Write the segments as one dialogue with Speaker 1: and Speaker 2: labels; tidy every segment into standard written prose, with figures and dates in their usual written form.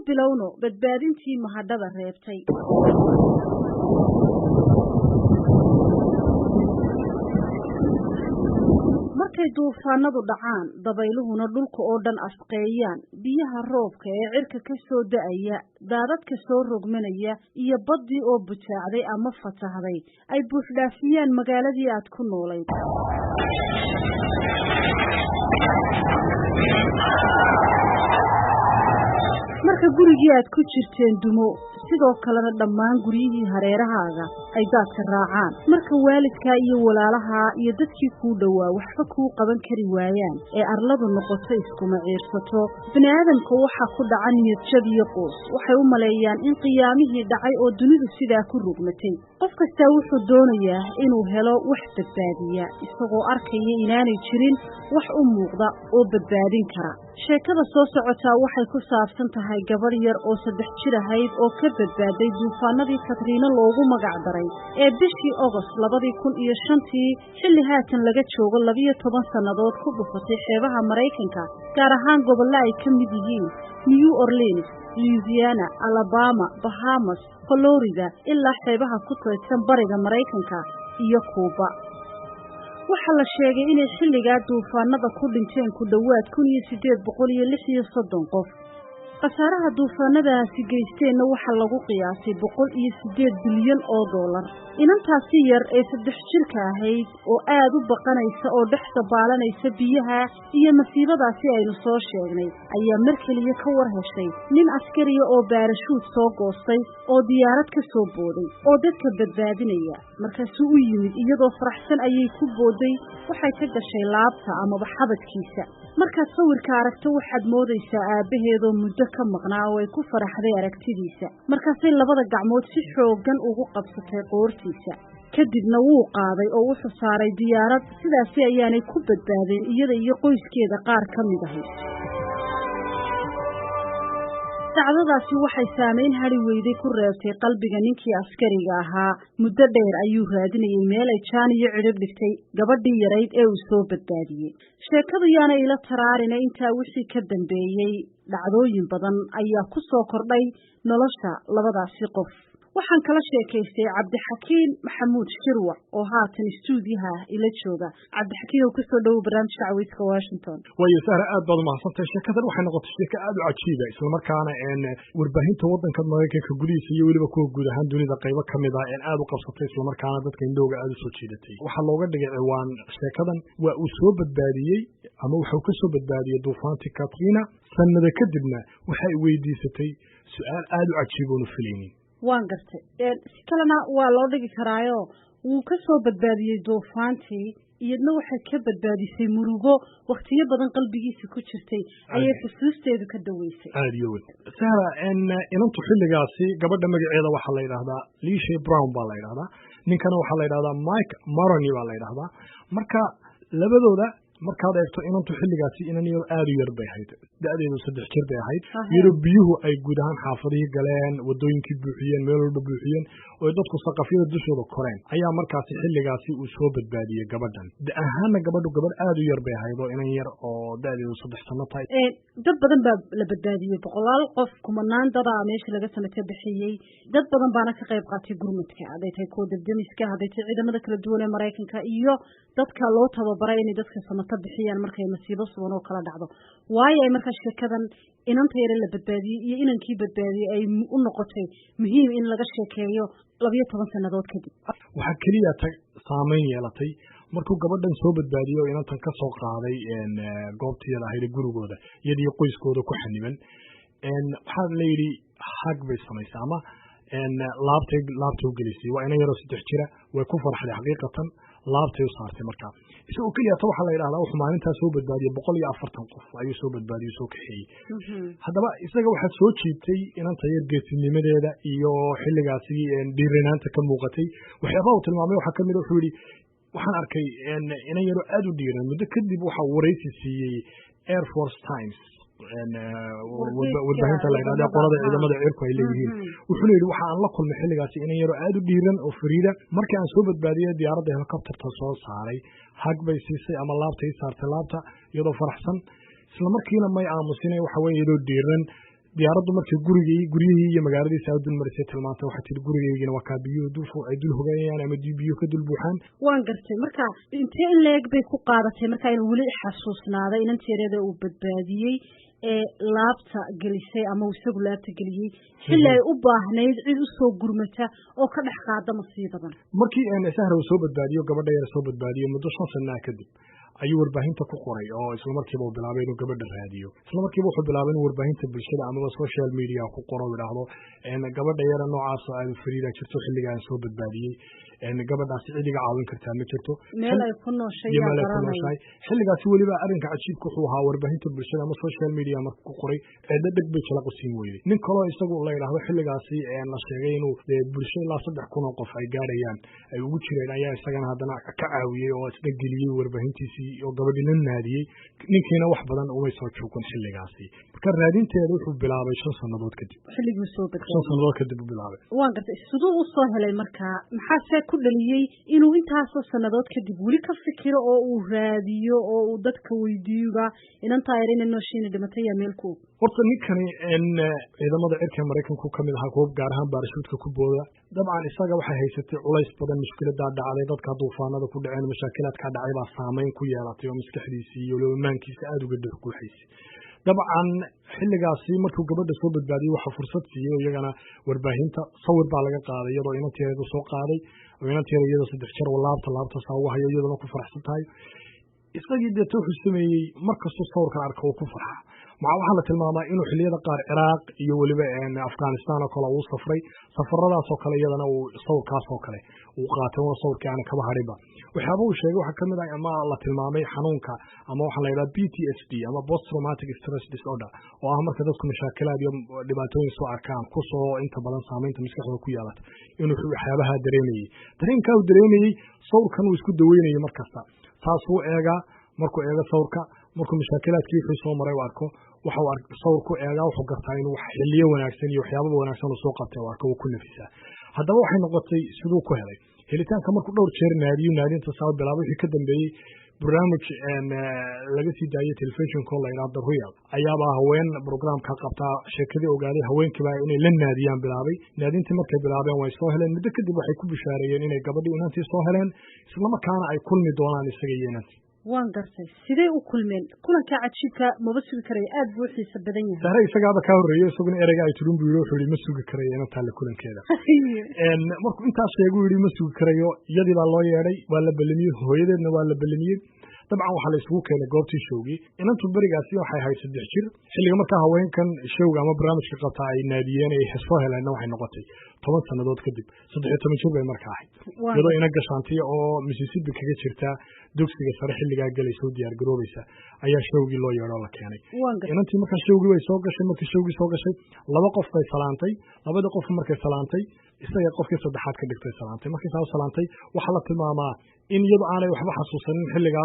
Speaker 1: bilowno badbaadintii mahadhada reebtay. markay duufaanadu dhacaan dabayluhuna dhulka oo dhan asqeeyaan biyaha roobka ee cirka ka soo da'aya daadadka soo rogmanaya iyo baddii oo bujaacday ama fatahday ay buuxdhaafiyaan magaaladii aad ku noolayd. marka gurigii aad ku jirteen dumo sidoo kalena dhammaan guryihii hareerahaaga ay daadka raacaan marka waalidka iyo walaalaha iyo dadkii kuu dhowaa waxba kuu qaban kari waayaan ee arladu noqoto iskuma ciirsato bini'aadamka waxaa ku dhaca niyadjab iyo qoos waxay u maleeyaan in qiyaamihii dhacay oo dunidu sidaa ku rogmatay qof kastaa wuxuu doonayaa inuu helo wax badbaadiya isagoo arkaya inaanay jirin wax u muuqda oo badbaadin kara. sheekada soo socotaa waxay ku saabsan tahay gabadh yar oo 3 jir ahayd oo ka badbaaday duufaanadii Katrina loogu magac daray ee bishii August 2005 xilli haatan laga joogo 12 sannadood ku dhufatay xeebaha Mareykanka gaar ahaan gobollo ay ka mid yihiin New Orleans, Louisiana, Alabama, Bahamas, Florida ilaa xeebaha ku teedsan bariga Mareykanka iyo Cuba. waxaa la sheegay inay xilligaa duufaanada ku dhinteen ku dhowaad 1836 qof. khasaaraha duufaanadaasi geysteenna waxaa lagu qiyaasay 108 bilyan oo dollar. inantaasi yar ee 3 jirka ahayd oo aad u baqanaysa oo dhex dabaalanaysa biyaha iyo masiibadaasi aynu soo sheegnay ayaa mar kaliya ka war heshay nin askariya oo baarashuud soo goostay oo diyaarad ka soo booday oo dadka badbaadinaya. markaasuu u yimid iyadoo faraxsan ayay ku booday waxay ka gashay laabta amaba xabadkiisa. markaad sawirka aragto waxaad moodaysaa aabbaheedoo muddo ka maqnaa oo ay ku faraxday aragtidiisa. markaasay labada gacmood si xooggan ugu qabsatay qoortiisa kadibna wuu qaaday oo wuxuu saaray diyaarad. sidaasi ayaanay ku badbaadeen iyada iyo qoyskeeda qaar ka mid ahay. dacdadaasi waxay saameyn hari weyday ku reebtay qalbiga ninkii askariga ahaa. muddo dheer ayuu raadinayay meel ay jaan iyo cidhib dhigtay gabadhii yarayd ee uu soo badbaadiyey. sheekadu yaana ila taraarina intaa wixii ka dambeeyey dhacdooyin badan ayaa ku soo kordhay nolosha labadaasi qof. waxaan kala sheekaystay Cabdixakiin Maxamuud Shirwac oo haatan stuudiyaha ila jooga. Cabdixakiin oo ku soo dhaw barnaamijka Cawayska Washington.
Speaker 2: way sahra aad baad mahadsantahay. sheekadan waxay noqotay sheeko aad u cajiib ah isla markaana warbaahinta wadanka Mareykanka gudihiisa iyo waliba kuwa guud ahaan dunida qaybo kamid ah aad u qabsatay isla markaana dadka indhooga aad u soo jeedatay. waxaa looga dhigay ciwaan sheekadan waa uu soo badbaadiyey ama wuxuu ka soo badbaadiyey duufaantii Katrina sanada kadibna waxay weydiisatay su'aal aad u cajiib oo filaynin.
Speaker 1: waan gartay si kalena waa loo dhigi karaayo wuu ka soo badbaadiyey duufaantii iyadna waxay ka badbaadisay murugo waqtiyo badan qalbigiisa ku jirtay ayay xusuusteedu ka daweysay.
Speaker 2: aad iyo weyn sahra inantu xilligaasi gabadha magaceeda waxaa la yidhaahdaa Lisha Brown baa la yidhaahdaa ninkana waxaa la yidhaahdaa Mike Maroney baa la yidhaahdaa. marka labadooda markaad eegto inantu xilligaasi inan yar aad u yar bay ahayd da'deedu 3 jir bay ahayd iyadoo biyuhu ay guud ahaan xaafadihii galeen wadooyinkii buuxiyeen meel walba buuxiyeen oo dadku saqafyada dushooda koreen ayaa markaasi xilligaasi uu soo badbaadiyey gabadhan. ahaana gabadhu gabadh aad u yar bay ahayd oo inan yar oo da'deedu 3 sano tahay.
Speaker 1: dad badan baa la badbaadiyey boqolaal qof kumanaan dada meesha laga sanata bixiyey dad badan baana ka qayb qaatay gurmadka haday tahay kooda degdemiska haday tahay ciidamada kala duwan ee Mareykanka iyo dadka loo tababaray inay dadka sanata bixiyaan markay masiibo sugan oo kala dhacdo. waayo ay markaa sheekadan inanta yar la badbaadiyey iyo inankii badbaadiyey ay u noqotay muhiim in laga sheekeeyo 12 sannadood kadib.
Speaker 2: waxaa kaliya saameyn yeelatay markuu gabadhan soo badbaadiyey oo inantan ka soo qaaday goobteeda ahayd gurigooda iyadii qoyskooda ku xaniban. waxaa la yidhi hag bay samaysay ama laabtay u gelisay. waa inan yaroo 3 jira way ku farxday xaqiiqatan laabtay u saartay. markaa isagoo keliya waxaa la yidhahdaa wuxuu maalintaa soo badbaadiyey 140 qof ayuu soo badbaadiyey soo kaxeeyey. haddaba isaga waxaa soo jiitay inanta yar geesinimadeeda iyo xilligaasi dhiiranaanta ka muuqatay. waxyaabaha uu tilmaamay waxaa kamid wuxuu yidhi waxaan arkay inan yaroo aad u dhiiran. muddo kadib waxaa waraysi siiyey Air Force Times warbaahinta la yidhahda qolada ciidamada cirku ay leeyihiin. wuxuu yidhi waxa aan la kulmay xilligaasi inan yaroo aad u dhiiran oo fariida markii aan soo badbaadiyey diyaaradda helicopterta soo saaray hag bay siisay ama laabtay saartay laabta iyadoo faraxsan isla markiina may aamusinay waxa weeye iyadoo dhiiran diyaaraddu markay guryihii iyo magaaladiisa ay dul marisay tilmaantay waxay tiri gurigeygina waa kaa biyuhu ay dul hoganayaan ama biyuhu ka dul buuxaan
Speaker 1: waan gartay marka intee in leeg bay ku qaadatay marka inuu weli xasuusnaaday inanteerada uu badbaadiyey ee laabta gelisay ama isagu laabta geliyey xilli ay u baahnayd cid u soo gurmata oo ka dhex qaada masiibadan
Speaker 2: markii Sahra uu soo badbaadiyo gabadha yar soo badbaadiyo muddo 5 sano kadib ayuu warbaahinta ku qoray oo isla markiiba uu bilaabay inuu gabadha raadiyo isla markiiba wuxuu bilaabay inuu warbaahinta bulshada ama social media ku qoro yiraahdo gabadha yar noocaas oo ay Fariida jirto xilligan soo badbaadiyey gabadhaas cidiga caawin kartaa ma jirto
Speaker 1: meel ay ku nooshay
Speaker 2: xilligaas waliba arrinka cajiibka wuxuu ahaa warbaahinta bulshada ama social media markuu ku qoray degdeg bay kala qosiin weyday nin kale isagu la yiraahdo xilligaasi la sheegay inuu bulshada ilaa 3,000 oo qof ay gaarayaan ay ugu jireen ayaa isagana haddana ka caawiyay oo isna geliyay warbaahintiisii oo gabadhina naadiyay ninkiina wax badan uma soo joogin xilligaasi marka raadinteedu wuxuu bilaabay 5 sanadood kadib
Speaker 1: xilligii soo badbaadiyay
Speaker 2: 5 sanadood kadib bilaabay
Speaker 1: waan gartay sidoo uu soo helay marka maxaa ku dhaliyay inuu intaas oo sanadood kadib wali ka fikiro oo uu raadiyo oo uu dadka weydiiyo inanta ayreena nooshiina dhimatay meel ku
Speaker 2: horta ninkani ciidamada cirka Mareykanku kamid ahaa koob gaar ahaan baarashuudka ku booda dabcan isaga waxay haysatay culays badan mushkilada dhacday dadka duufaanada ku dhaceen mashaakilaadka dhacay baa saameyn ku yeelatay oo maskaxdiisii iyo loomaankiisa aad uga dhexguuxaysay dabcan xilligaasi markuu gabadha soo badbaadiyay waxa fursad siiyay iyagana warbaahinta sawir baa laga qaaday iyadoo inanteedu soo qaaday oo inanteedu iyadoo 3 jeer laabta saawa hayo iyadoo ku faraxsan tahay isagii dee wuxuu sameeyay markastoo sawirkan arko uu ku farxa waxa la tilmaamay inuu xilliyada qaar Iraq iyo waliba Afghanistan oo kale uu safray safaradaas oo kale iyadana uu sawirkaas oo kale uu qaatay oo sawirkii aan ka bahariba waxa uu sheegay waxa kamid ah ama la tilmaamay xanuunka ama waxa la yiraahdo PTSD ama post traumatic stress disorder oo ah marka dadku mashaakilad iyo dhibaatooyin soo arkaan ku soo inta badan saameynta maskaxda ku yeelata inuu waxyaabaha dareemayay dareenka uu dareemayay sawirkan uu isku daweynayay markasta taas uu eega markuu eega sawirka markuu mashaakiladkii wuxuu soo maray arko waxa uu sawirku eega wuxuu gartaa inuu wax xilliyo wanaagsan iyo waxyaabo wanaagsan uu soo qabtay arko uu ku nafisaa haddaba waxay noqotay sidoo ku helay helitaanka markuu dhowr jeer naadinta sabab bilaabay wixii ka dambeeyay barnaamij laga sii daayay telefishinka la yiraahdo Royal ayaaba haween programka qabta sheekadii ogaaday haweenkii baa inay la naadiyaan bilaabay naadintii markay bilaabeen way soo heleen muddo kadib waxay ku bishaareeyeen inay gabadhii inantii soo heleen isla markaana ay kulmi doonaan isaga iyo inantii
Speaker 1: waan gartay sidee u kulmeen kulanka cajiibka maba sugi karay aad buu xiisa badan yahay
Speaker 2: sare isagaaba ka horeeyay isaguna ereyga ay turun buu yiri ma sugi karay inta la kulankeeda markuu intaas sheegay yiri ma sugi karayo iyadii baa loo yeeray waa la ballamiyay hooyadeedna waa la ballamiyay dabcan waxa la isugu keenay goobtii showgii inantu barigaasi waxay ahayd 3 jir xilliga markaa haweenkan showga ama barnaamijka qabta ay naadiyeen ay soo heleen waxay noqotay 10 sanadood kadib 13 jir bay markaa ahayd iyadoo ina gashaantay oo Mississippi kaga jirta dugsiga sare xilliga galay soo diyaar garoobaysa ayaa showgii loo yeero la keenay inantii markaa showgii way soo gashay markii showgii soo gashay laba qof bay salaantay labada qof markay salaantay isaga qofkii saddexaad ka dhigtay salaantay markii soo salaantay waxa la tilmaamaa in iyadu aanay waxba xasuusanin xilliga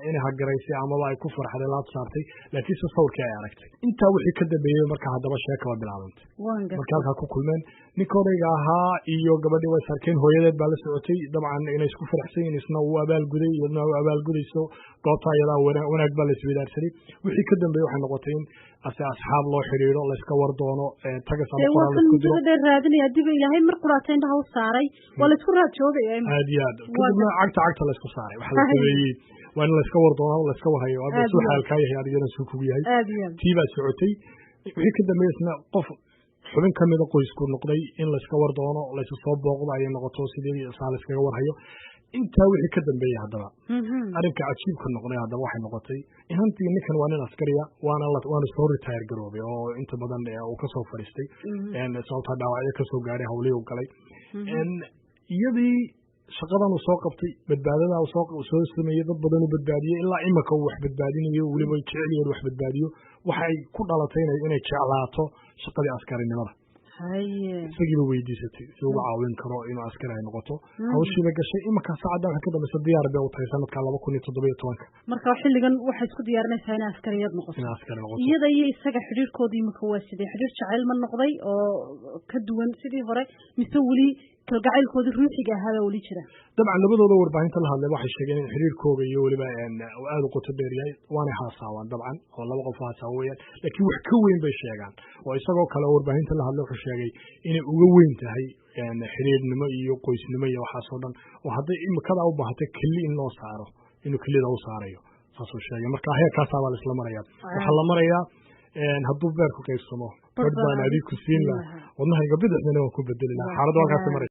Speaker 2: inay hagaraysay ama ay ku farxday laab saartay laakiin sawirkii ay aragtay inta wixii ka dambeeyay marka haddaba sheeko bilaabantay marka halka ku kulmeen ninkooda ahaa iyo gabadhii way sarkeen hooyadeed baa la socotay dabcan inay isku faraxsan yihiin isna uu abaal guday iyadna uu abaal gudayso goobta ayada wanaag baa la isweydaarsaday wixii ka dambeeyay waxay noqotay in asxaab loo xiriiro la iska war doono taga sama qoraal isku jiro
Speaker 1: raadinaya dib ilaahay mar quraatay inta uu saaray wala isku raad joogay
Speaker 2: aadiyad kadibna cagta la isku saaray waxa la sameeyay waa in la iska war doono la iska warhayo waa soo xaalka yahay arigana soo kugu yahay tiiba socotay wixii ka dambeeyay qof xubin kamida qoysku noqday in la iska war doono la soo booqdo ay noqoto sidii saal iskaga warhayo inta wixii ka dambeeyay haddaba arrinka cajiibka noqday haddaba waxay noqotay inantii ninkan waa nin askariya waana soo retire garoobay oo inta badan uu ka soo fariistay sababta dhaawacyo ka soo gaaray hawlihii uu galay iyadii shaqadan uu soo qabtay badbaadada uu soo sameeyay dad badan uu badbaadiyay ilaa imika uu wax badbaadinayo waliba jecel yahay wax badbaadiyo waxay ku dhalatay inay jeclaato shaqadii askarinimada isagiiba weydiisatay si uu caawin karo inuu askari ay noqoto hawshiiba gashay imika saacada waxa ka dambaysa diyaar bay u tahay sanadka 2017
Speaker 1: marka xilligan waxay isku diyaarinaysaa in askariyad noqoto iyada iyo isaga xiriirkoodii imika waa sidee xiriir jacayl ma noqday oo ka duwan sidii hore mise weli kalgacaylkoodii ruuxiga ahaabaa weli jira
Speaker 2: dabcan labadooda warbaahinta la hadlay waxay sheegeen in xiriirkooga iyo weliba aad u qoto dheer yahay waanay haasaawaan dabcan oo laba qof haasaawa weeyaan laakiin wax ka weyn bay sheegaan oo isagoo kale warbaahinta la hadlay wuxuu sheegay inay uga weyn tahay xiriirnimo iyo qoysnimo iyo waxaasoo dhan oo hadday imikadaa u baahatay keli in loo saaro inuu kelida u saarayo saasuu sheegay marka heerkaasaa baa la isla marayaa waxaa la marayaa hadduu beerku qaybsamo dad baan adiku siin lahaa wadnahayga bidixdana waan ku bedeli lahaa xaaladda halkaasi maraysa